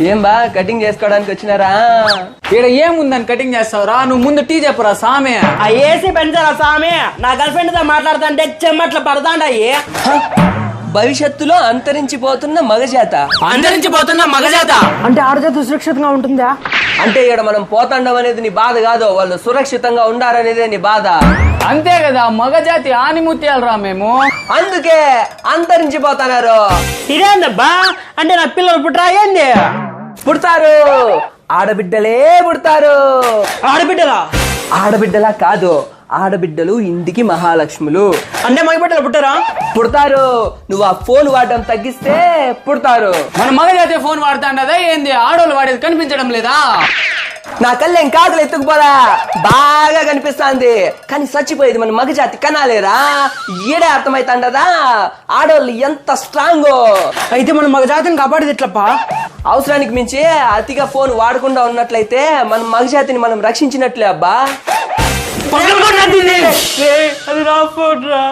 ఏం బా కటింగ్ చేసుకోవడానికి వచ్చినారా? ఇక్కడ ఏముందని కటింగ్ చేస్తావురా? నువ్వు ముందు టీ చెప్పురా సామె. ఆ ఏసీ పెంచారా సామె? నా గర్ల్ ఫ్రెండ్ తో మాట్లాడుతుంటే చెమ్మట్లు పడతాండాయి. భవిష్యత్తులో అంతరించిపోతున్న మగజాత. అంతరించిపోతున్న మగజాత అంటే ఆడజాత సురక్షితంగా ఉంటుందా? అంటే ఇక్కడ మనం పోతాండం అనేది నీ బాధ కాదు, వాళ్ళు సురక్షితంగా ఉండాలనేదే నీ బాధ. అంతే కదా, మగజాతి ఆనిముత్యాలరా మేము. అందుకే అంతరించిపోతున్నారు. ఇదేందబ్బా? అంటే నా పిల్లలు పుట్టరా ఏంది? పుడతారు, ఆడబిడ్డలే పుడతారు. ఆడబిడ్డలా? ఆడబిడ్డలా కాదు, ఆడబిడ్డలు ఇంటికి మహాలక్ష్ములు. అంటే మగబిడ్డలు పుట్టరా? పుడతారు. నువ్వు ఆ ఫోన్ వాడడం తగ్గిస్తే పుడతారు. మన మగజాతి ఫోన్ వాడుతాండదా ఏంది? ఆడోళ్ళు వాడేది కనిపించడం లేదా? నా కళ్ళేం కాకులు ఎత్తుకుపోదా, బాగా కనిపిస్తాంది. కానీ చచ్చిపోయేది మన మగజాతి కనాలేరా? ఈడే అర్థమైతాండదా ఆడోళ్ళు ఎంత స్ట్రాంగ్. అయితే మనం మగజాతిని కాపాడేది ఎట్లప్పా? అవసరానికి మించి అతిగా ఫోన్ వాడకుండా ఉన్నట్లయితే మన మగజాతిని మనం రక్షించినట్లే అబ్బా. అది నా ఫోన్ రా.